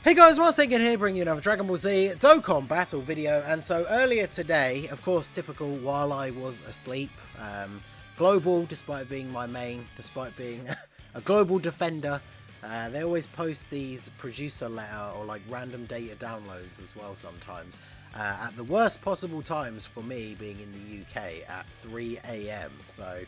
Hey guys, once again here bringing you another Dragon Ball Z Dokkan battle video. And so earlier today, of course typical, while I was asleep, Global, despite being my main, despite being a global defender, they always post these producer letter or like random data downloads as well sometimes, at the worst possible times for me being in the UK at 3 AM. So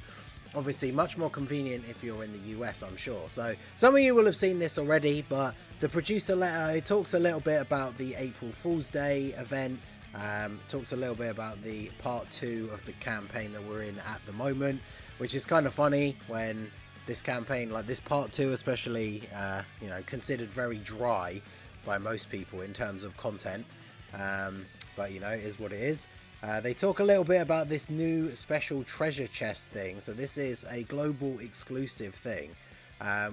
obviously much more convenient if you're in the US, I'm sure. So some of you will have seen this already, but the producer letter, it talks a little bit about the April Fool's Day event, talks a little bit about the part 2 of the campaign that we're in at the moment, which is kind of funny when this campaign, like this part 2 especially, you know, considered very dry by most people in terms of content, but you know, it is what it is. They talk a little bit about this new special treasure chest thing. So this is a global exclusive thing.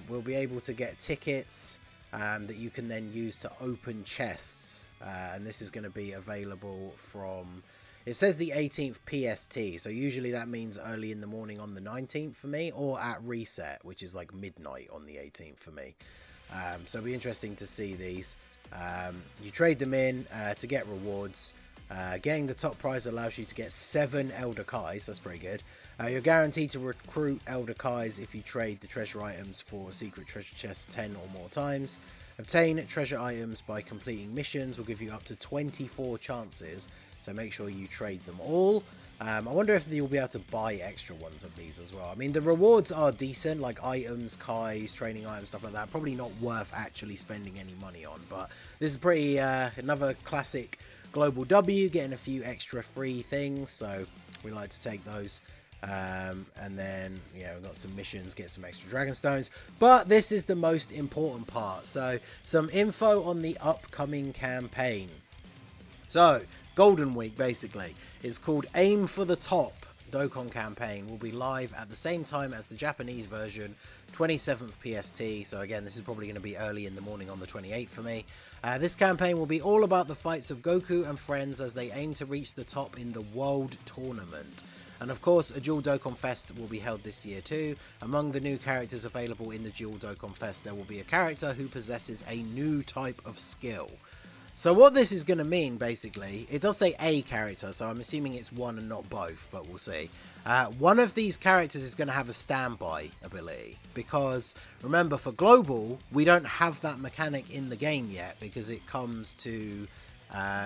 We'll be able to get tickets that you can then use to open chests. And this is going to be available from, it says the 18th PST. So usually that means early in the morning on the 19th for me, or at reset, which is like midnight on the 18th for me. So it'll be interesting to see these. You trade them in to get rewards. Getting the top prize allows you to get 7 Elder Kais. That's pretty good. You're guaranteed to recruit Elder Kais if you trade the treasure items for secret treasure chests 10 or more times. Obtain treasure items by completing missions will give you up to 24 chances, so make sure you trade them all. I wonder if you'll be able to buy extra ones of these as well. I mean, the rewards are decent, like items, Kais, training items, stuff like that. Probably not worth actually spending any money on, but this is pretty, another classic Global W, getting a few extra free things, so we like to take those. And then, yeah, we've got some missions, get some extra Dragon Stones. But this is the most important part. So, some info on the upcoming campaign. So, Golden Week, basically, is called Aim for the Top. Dokkan campaign will be live at the same time as the Japanese version, 27th PST. So again, this is probably going to be early in the morning on the 28th for me. This campaign will be all about the fights of Goku and friends as they aim to reach the top in the World Tournament. And of course, a Dual Dokkan Fest will be held this year too. Among the new characters available in the Dual Dokkan Fest, there will be a character who possesses a new type of skill. So what this is going to mean, basically, it does say a character, so I'm assuming it's one and not both, but we'll see. One of these characters is going to have a standby ability, because remember, for Global, we don't have that mechanic in the game yet, because it comes to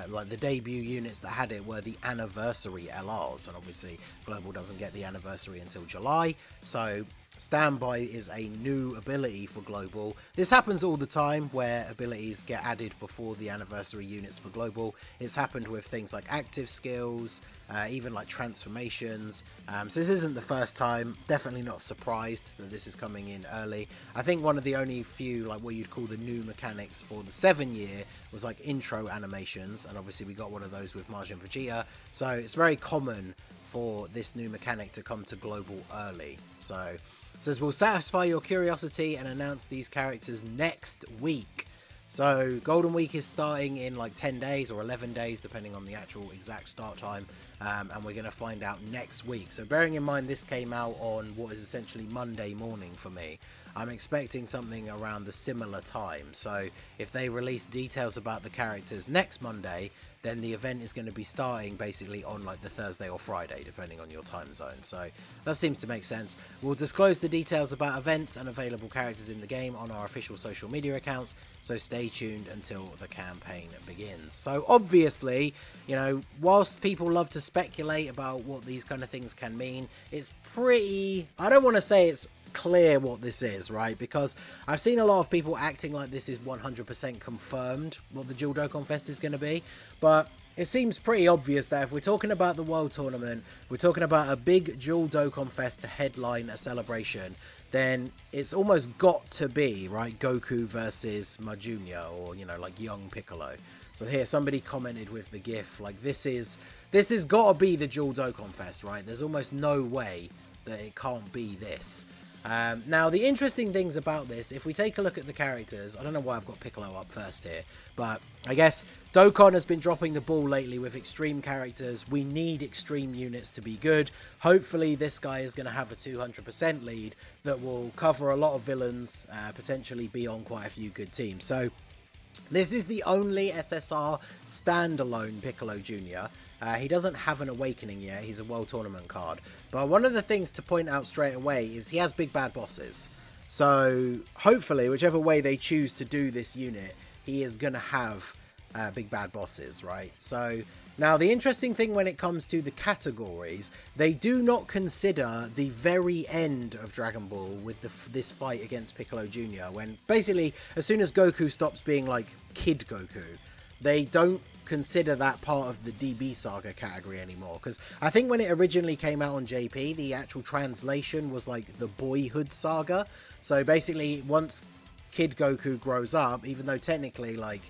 like the debut units that had it were the anniversary LRs, and obviously Global doesn't get the anniversary until July, so Standby is a new ability for Global. This happens all the time where abilities get added before the anniversary units for Global. It's happened with things like active skills, even like transformations. So this isn't the first time. Definitely not surprised that this is coming in early. I think one of the only few, like what you'd call the new mechanics for the 7 year was like intro animations. And obviously we got one of those with Majin Vegeta. So it's very common for this new mechanic to come to Global early. So it says we'll satisfy your curiosity and announce these characters next week. So Golden Week is starting in like 10 days or 11 days depending on the actual exact start time, and we're going to find out next week. So bearing in mind this came out on what is essentially Monday morning for me, I'm expecting something around the similar time. So if they release details about the characters next Monday, then the event is going to be starting basically on like the Thursday or Friday, depending on your time zone. So that seems to make sense. We'll disclose the details about events and available characters in the game on our official social media accounts, so stay tuned until the campaign begins. So obviously, you know, whilst people love to speculate about what these kind of things can mean, it's pretty, I don't want to say it's clear what this is, right? Because I've seen a lot of people acting like this is 100% confirmed what the Dual Dokkan Fest is going to be, but it seems pretty obvious that if we're talking about the World Tournament, we're talking about a big Dual Dokkan Fest to headline a celebration, then it's almost got to be, right, Goku versus Jr. or, you know, like young Piccolo. So here, somebody commented with the GIF, like this is got to be the Dual Dokkan Fest, right? There's almost no way that it can't be this. Now, the interesting things about this, if we take a look at the characters, I don't know why I've got Piccolo up first here, but I guess Dokkan has been dropping the ball lately with extreme characters. We need extreme units to be good. Hopefully, this guy is going to have a 200% lead that will cover a lot of villains, potentially be on quite a few good teams. So This is the only SSR standalone Piccolo Jr. He doesn't have an awakening yet, he's a World Tournament card. But one of the things to point out straight away is he has big bad bosses. So hopefully, whichever way they choose to do this unit, he is going to have big bad bosses, right? So now the interesting thing when it comes to the categories, they do not consider the very end of Dragon Ball with this fight against Piccolo Jr. When basically, as soon as Goku stops being like Kid Goku, they don't consider that part of the DB Saga category anymore. Because I think when it originally came out on JP, the actual translation was like the Boyhood Saga. So basically, once Kid Goku grows up, even though technically, like,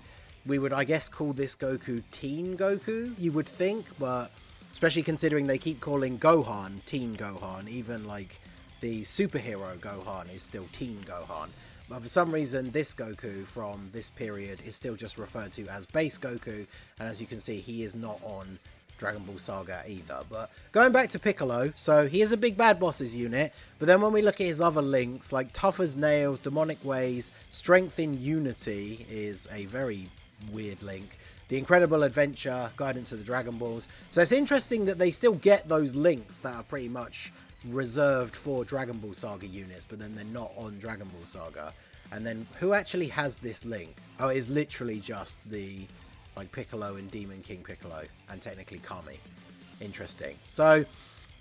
we would, I guess, call this Goku Teen Goku, you would think, but especially considering they keep calling Gohan Teen Gohan, even, like, the superhero Gohan is still Teen Gohan. But for some reason, this Goku from this period is still just referred to as Base Goku, and as you can see, he is not on Dragon Ball Saga either. But going back to Piccolo, so he is a big bad bosses unit, but then when we look at his other links, like Tough as Nails, Demonic Ways, Strength in Unity is a very weird link. The Incredible Adventure, Guidance of the Dragon Balls. So it's interesting that they still get those links that are pretty much reserved for Dragon Ball Saga units, but then they're not on Dragon Ball Saga. And then who actually has this link? Oh, it is literally just the like Piccolo and Demon King Piccolo, and technically Kami. Interesting. So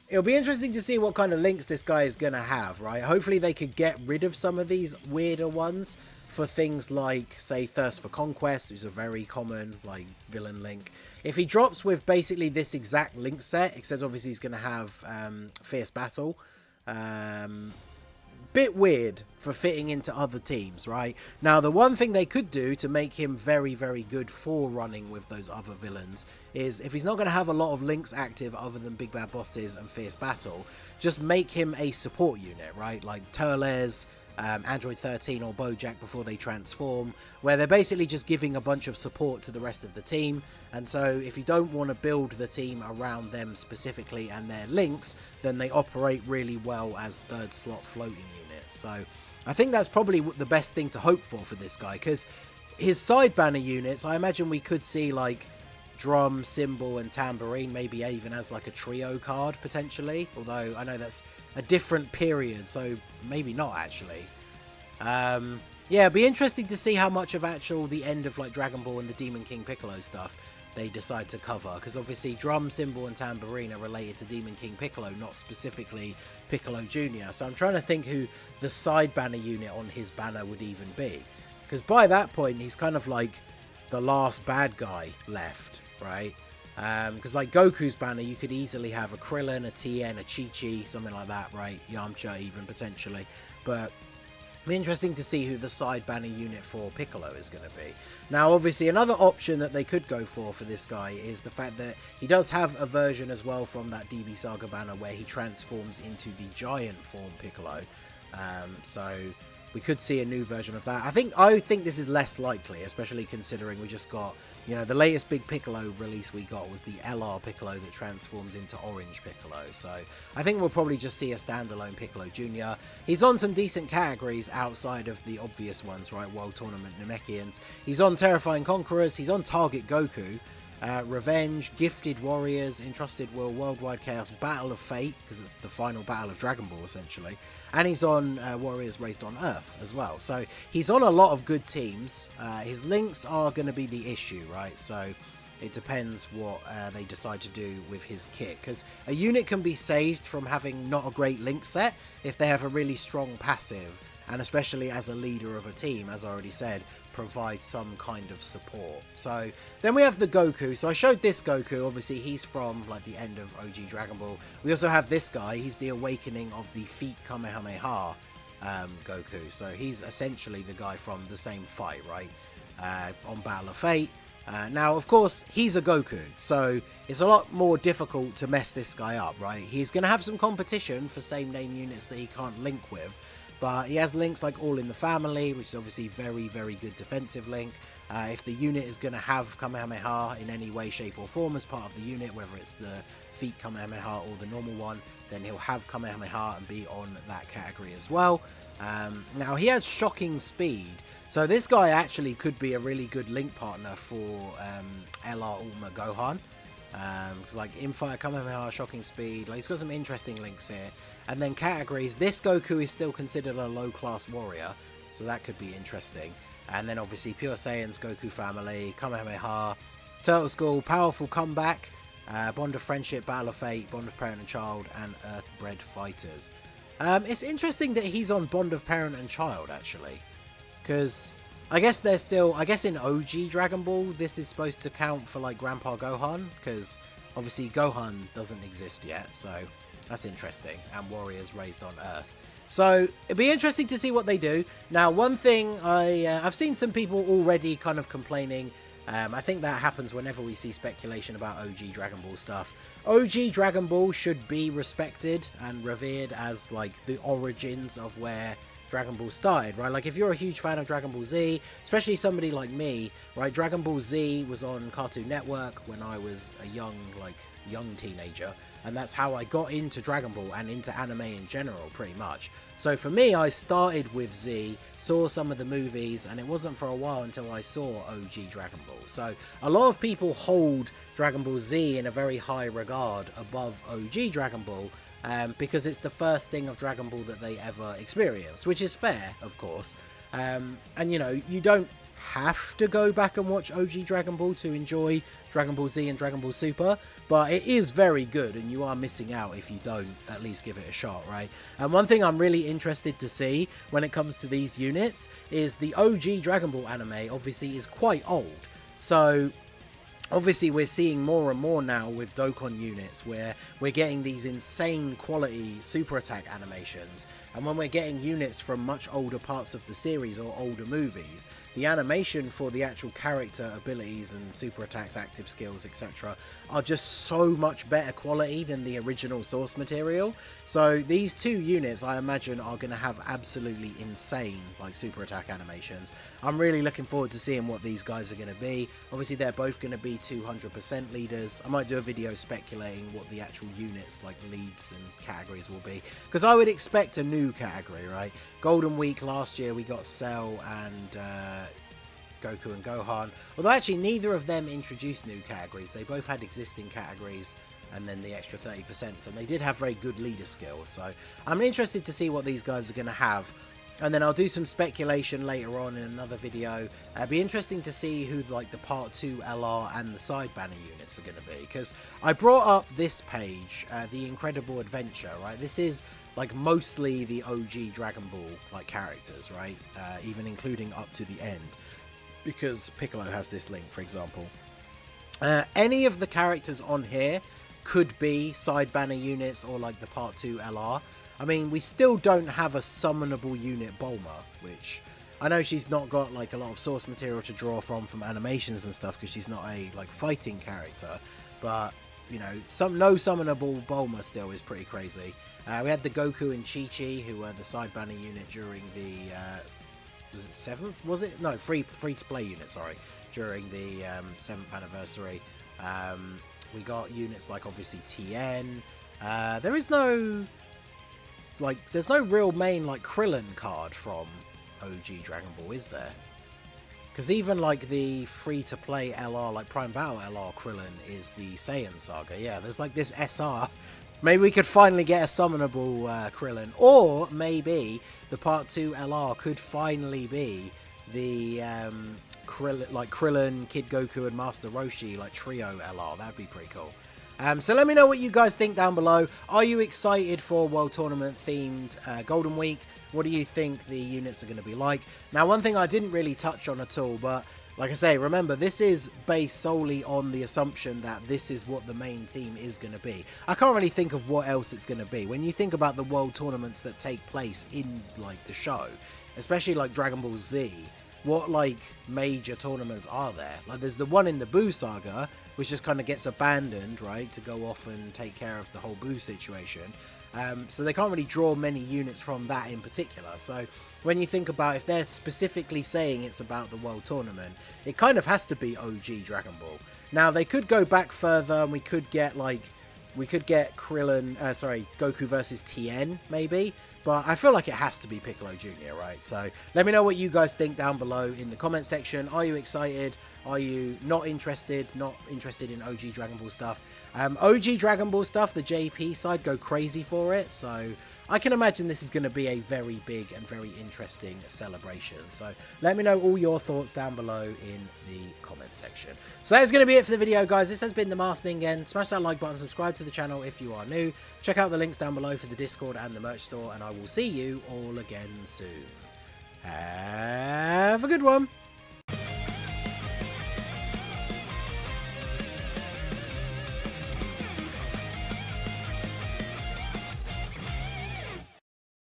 it'll be interesting to see what kind of links this guy is going to have, right? Hopefully they could get rid of some of these weirder ones for things like, say, Thirst for Conquest, which is a very common like villain link. If he drops with basically this exact link set, except obviously he's going to have Fierce Battle, bit weird for fitting into other teams, right? Now, the one thing they could do to make him very, very good for running with those other villains is, if he's not going to have a lot of links active other than Big Bad Bosses and Fierce Battle, just make him a support unit, right? Like Turles, Android 13 or Bojack before they transform, where they're basically just giving a bunch of support to the rest of the team. And so if you don't want to build the team around them specifically and their links, then they operate really well as third slot floating units. So I think that's probably the best thing to hope for this guy, because his side banner units, I imagine we could see like drum, cymbal and tambourine, maybe even as like a trio card potentially, although I know that's a different period, so maybe not actually. Yeah, it'd be interesting to see how much of the end of like Dragon Ball and the Demon King Piccolo stuff they decide to cover, because obviously drum, cymbal and tambourine are related to Demon King Piccolo, not specifically Piccolo Jr. So I'm trying to think who the side banner unit on his banner would even be, because by that point he's kind of like the last bad guy left, right? Because like Goku's banner, you could easily have a Krillin, a Tien, a Chi-Chi, something like that, right? Yamcha even potentially. But it'll be interesting to see who the side banner unit for Piccolo is going to be. Now, obviously, another option that they could go for this guy is the fact that he does have a version as well from that DB Saga banner where he transforms into the giant form Piccolo. So we could see a new version of that. I think this is less likely, especially considering we just got, you know, the latest big Piccolo release we got was the LR Piccolo that transforms into Orange Piccolo. So I think we'll probably just see a standalone Piccolo Jr. He's on some decent categories outside of the obvious ones, right? World Tournament Namekians. He's on Terrifying Conquerors. He's on Target Goku. Revenge, Gifted Warriors, Entrusted Will, Worldwide Chaos, Battle of Fate, because it's the final battle of Dragon Ball essentially, and he's on Warriors Raised on Earth as well. So he's on a lot of good teams. His links are going to be the issue, right? So it depends what they decide to do with his kit, because a unit can be saved from having not a great link set if they have a really strong passive, and especially as a leader of a team, as I already said, provide some kind of support. So then we have the Goku. So I showed this Goku, obviously he's from like the end of OG Dragon Ball. We also have this guy, he's the awakening of the Feet Kamehameha Goku. So he's essentially the guy from the same fight, right? On Battle of Fate. Now, of course, he's a Goku, so it's a lot more difficult to mess this guy up, right? He's going to have some competition for same name units that he can't link with, but he has links like All in the Family, which is obviously very, very good defensive link. If the unit is going to have Kamehameha in any way, shape or form as part of the unit, whether it's the Feet Kamehameha or the normal one, then he'll have Kamehameha and be on that category as well. Now, he has shocking speed, so this guy actually could be a really good link partner for LR Ultimate Gohan. Because like Infire, Kamehameha, shocking speed, like he's got some interesting links here. And then categories, this Goku is still considered a low class warrior, so that could be interesting. And then obviously Pure Saiyans, Goku family, Kamehameha, Turtle School, powerful comeback, Bond of Friendship, Battle of Fate, Bond of Parent and Child, and Earthbred Fighters. It's interesting that he's on Bond of Parent and Child actually, because I guess they're still, I guess in OG Dragon Ball, this is supposed to count for like Grandpa Gohan, because obviously Gohan doesn't exist yet, so that's interesting, and Warriors raised on Earth. So it'd be interesting to see what they do. Now, one thing I've seen some people already kind of complaining, I think that happens whenever we see speculation about OG Dragon Ball stuff. OG Dragon Ball should be respected and revered as like the origins of where Dragon Ball started, right? Like if you're a huge fan of Dragon Ball Z, especially somebody like me, right? Dragon Ball Z was on Cartoon Network when I was a young teenager, and that's how I got into Dragon Ball and into anime in general, pretty much. So for me, I started with Z, saw some of the movies, and it wasn't for a while until I saw OG Dragon Ball. So a lot of people hold Dragon Ball Z in a very high regard above OG Dragon Ball, because it's the first thing of Dragon Ball that they ever experienced, which is fair, of course. And you know, you don't have to go back and watch OG Dragon Ball to enjoy Dragon Ball Z and Dragon Ball Super, but it is very good, and you are missing out if you don't at least give it a shot, right? And one thing I'm really interested to see when it comes to these units is the OG Dragon Ball anime obviously is quite old, so obviously we're seeing more and more now with Dokkan units where we're getting these insane quality super attack animations, and when we're getting units from much older parts of the series or older movies, the animation for the actual character abilities and super attacks, active skills, etc. are just so much better quality than the original source material. So these two units, I imagine, are going to have absolutely insane like super attack animations. I'm really looking forward to seeing what these guys are going to be. Obviously they're both going to be 200% leaders. I might do a video speculating what the actual units like leads and categories will be, because I would expect a new category, right? Golden Week last year we got Cell and Goku and Gohan, although actually neither of them introduced new categories. They both had existing categories and then the extra 30%, and they did have very good leader skills, so I'm interested to see what these guys are going to have. And then I'll do some speculation later on in another video. It'd be interesting to see who like the Part 2 LR and the side banner units are going to be, because I brought up this page, The Incredible Adventure, right? This is like mostly the OG Dragon Ball like characters, right? Even including up to the end, because Piccolo has this link, for example. Any of the characters on here could be side banner units or like the Part 2 LR. I mean, we still don't have a summonable unit Bulma, which I know she's not got like a lot of source material to draw from animations and stuff, because she's not a like fighting character, but you know, no summonable Bulma still is pretty crazy. We had the Goku and Chi-Chi, who were the side banner unit during the was it 7th? Was it? No, free to play unit, sorry, during the 7th anniversary. We got units like obviously TN. There is no like, there's no real main like Krillin card from OG Dragon Ball, is there? Because even like the free to play LR, like Prime Battle LR Krillin is the Saiyan Saga. Yeah, there's like this SR. Maybe we could finally get a summonable Krillin, or maybe the Part 2 LR could finally be the Krillin, Kid Goku, and Master Roshi like trio LR. That'd be pretty cool. So let me know what you guys think down below. Are you excited for World Tournament themed Golden Week? What do you think the units are going to be like? Now, one thing I didn't really touch on at all, but like I say, remember, this is based solely on the assumption that this is what the main theme is going to be. I can't really think of what else it's going to be. When you think about the world tournaments that take place in like the show, especially like Dragon Ball Z, what like major tournaments are there? Like there's the one in the Buu saga, which just kind of gets abandoned, right, to go off and take care of the whole Buu situation. So they can't really draw many units from that in particular. So when you think about if they're specifically saying it's about the world tournament, it kind of has to be OG Dragon Ball. Now they could go back further and we could get Krillin, Goku versus Tien maybe, but I feel like it has to be Piccolo Jr., right? So let me know what you guys think down below in the comment section. Are you excited? Are you not interested? Not interested in OG Dragon Ball stuff? OG Dragon Ball stuff, the JP side go crazy for it, so I can imagine this is going to be a very big and very interesting celebration. So let me know all your thoughts down below in the comment section. So that's going to be it for the video, guys. This has been the Masked Ningen. Smash that like button, subscribe to the channel if you are new. Check out the links down below for the Discord and the merch store, and I will see you all again soon. Have a good one.